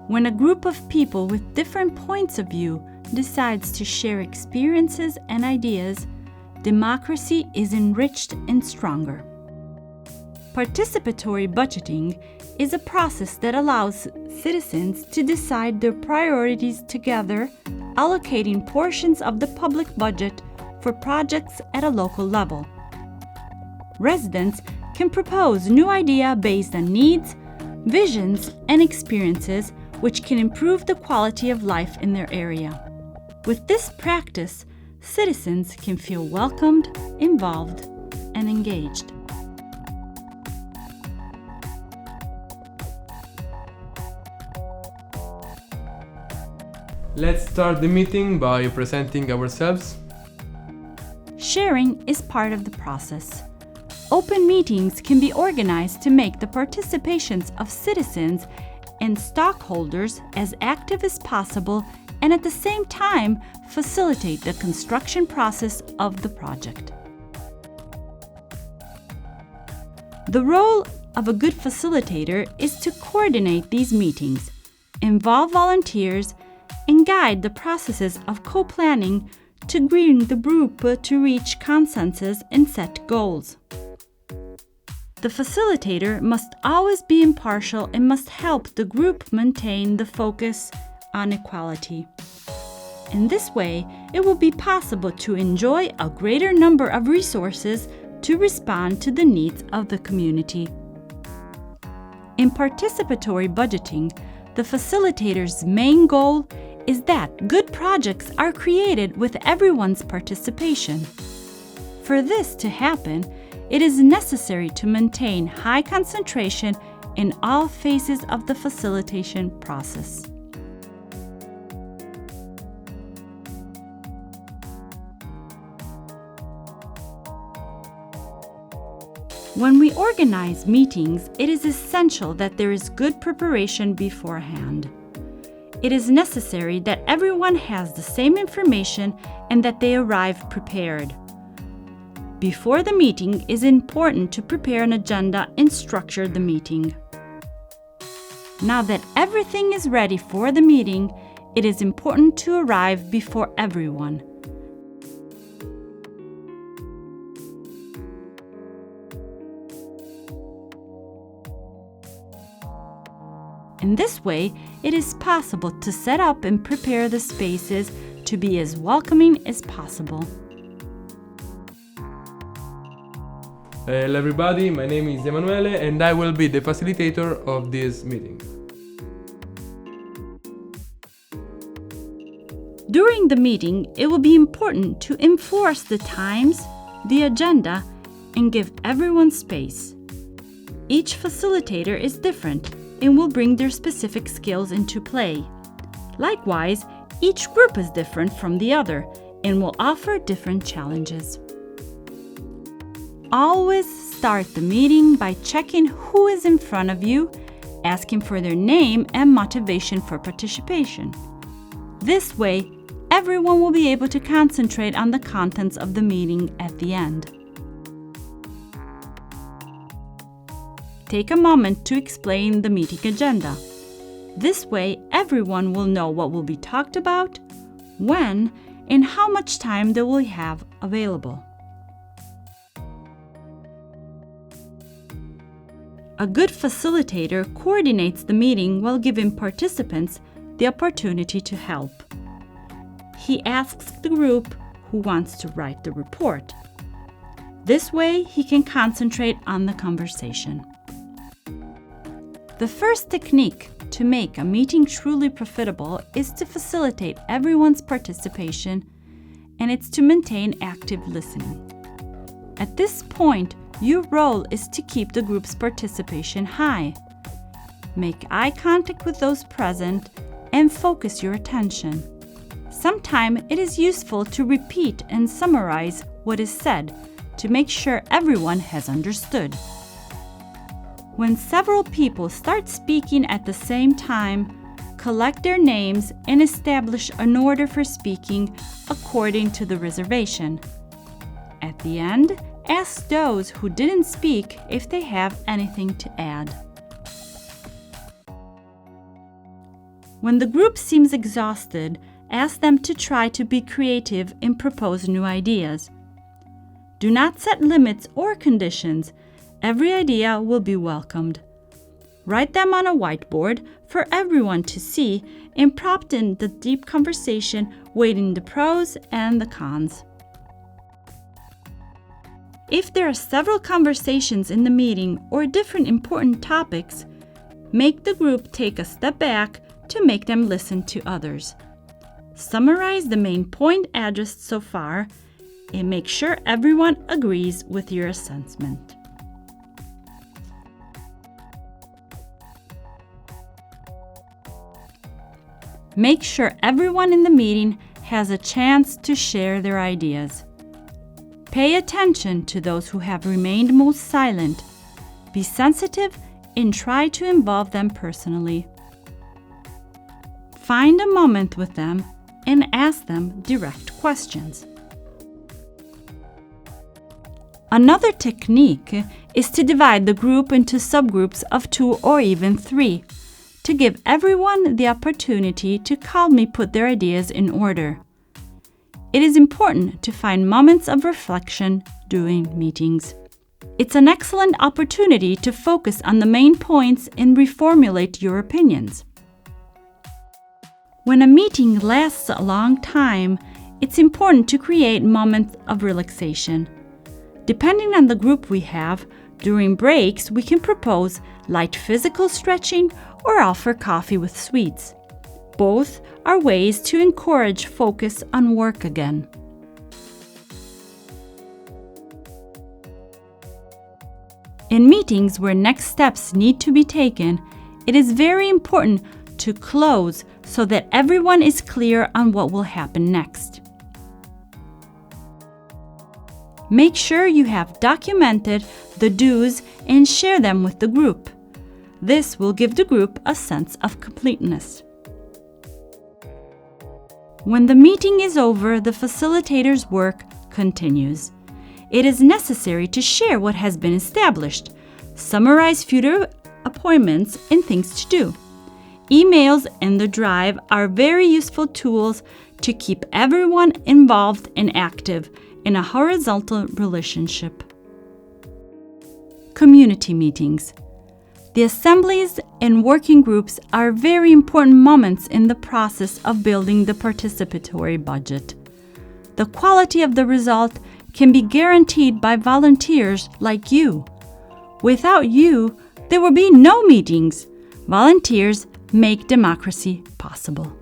When a group of people with different points of view decides to share experiences and ideas, democracy is enriched and stronger. Participatory budgeting is a process that allows citizens to decide their priorities together, allocating portions of the public budget for projects at a local level. Residents can propose new ideas based on needs, visions, and experiences which can improve the quality of life in their area. With this practice, citizens can feel welcomed, involved, and engaged. Let's start the meeting by presenting ourselves. Sharing is part of the process. Open meetings can be organized to make the participations of citizens and stockholders as active as possible and at the same time facilitate the construction process of the project. The role of a good facilitator is to coordinate these meetings, involve volunteers, and guide the processes of co-planning to bring the group to reach consensus and set goals. The facilitator must always be impartial and must help the group maintain the focus on equality. In this way, it will be possible to enjoy a greater number of resources to respond to the needs of the community. In participatory budgeting, the facilitator's main goal is that good projects are created with everyone's participation. For this to happen, it is necessary to maintain high concentration in all phases of the facilitation process. When we organize meetings, it is essential that there is good preparation beforehand. It is necessary that everyone has the same information and that they arrive prepared. Before the meeting, it is important to prepare an agenda and structure the meeting. Now that everything is ready for the meeting, it is important to arrive before everyone. In this way, it is possible to set up and prepare the spaces to be as welcoming as possible. Hello everybody, my name is Emanuele and I will be the facilitator of this meeting. During the meeting, it will be important to enforce the times, the agenda, and give everyone space. Each facilitator is different and will bring their specific skills into play. Likewise, each group is different from the other and will offer different challenges. Always start the meeting by checking who is in front of you, asking for their name and motivation for participation. This way, everyone will be able to concentrate on the contents of the meeting at the end. Take a moment to explain the meeting agenda. This way, everyone will know what will be talked about, when, and how much time they will have available. A good facilitator coordinates the meeting while giving participants the opportunity to help. He asks the group who wants to write the report. This way, he can concentrate on the conversation. The first technique to make a meeting truly profitable is to facilitate everyone's participation, and it's to maintain active listening. At this point, your role is to keep the group's participation high. Make eye contact with those present and focus your attention. Sometimes it is useful to repeat and summarize what is said to make sure everyone has understood. When several people start speaking at the same time, collect their names and establish an order for speaking according to the reservation. At the end, ask those who didn't speak if they have anything to add. When the group seems exhausted, ask them to try to be creative and propose new ideas. Do not set limits or conditions. Every idea will be welcomed. Write them on a whiteboard for everyone to see and prompt in the deep conversation, weighing the pros and the cons. If there are several conversations in the meeting or different important topics, make the group take a step back to make them listen to others. Summarize the main point addressed so far and make sure everyone agrees with your assessment. Make sure everyone in the meeting has a chance to share their ideas. Pay attention to those who have remained most silent. Be sensitive and try to involve them personally. Find a moment with them and ask them direct questions. Another technique is to divide the group into subgroups of 2 or even 3, to give everyone the opportunity to calmly put their ideas in order. It is important to find moments of reflection during meetings. It's an excellent opportunity to focus on the main points and reformulate your opinions. When a meeting lasts a long time, it's important to create moments of relaxation. Depending on the group we have, during breaks we can propose light physical stretching or offer coffee with sweets. Both are ways to encourage focus on work again. In meetings where next steps need to be taken, it is very important to close so that everyone is clear on what will happen next. Make sure you have documented the do's and share them with the group. This will give the group a sense of completeness. When the meeting is over, the facilitator's work continues. It is necessary to share what has been established, summarize future appointments and things to do. Emails and the drive are very useful tools to keep everyone involved and active in a horizontal relationship. Community meetings. The assemblies and working groups are very important moments in the process of building the participatory budget. The quality of the result can be guaranteed by volunteers like you. Without you, there will be no meetings. Volunteers make democracy possible.